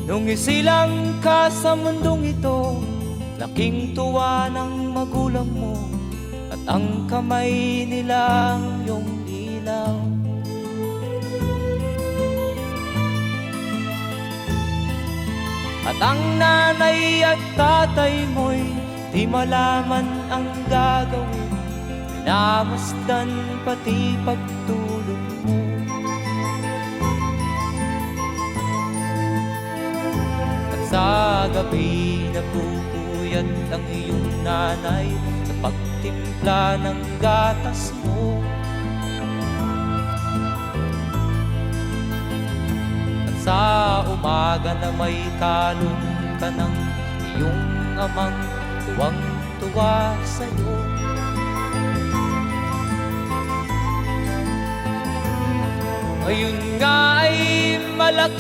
Nung isilang ka sa mundong ito, laking tuwa ng magulang mo, at ang kamay nila ang iyong ilaw. At ang nanay at tatay mo'y di malaman ang gagawin, minamasdan pati pagtulog mo. At sa gabi nagpupuyat ang iyong nanay sa pagtimpla ng gatas mo. Sa umaga na may kalong ka ng iyong amang tuwang-tuwa sa'yo. Ngayon nga ay malaki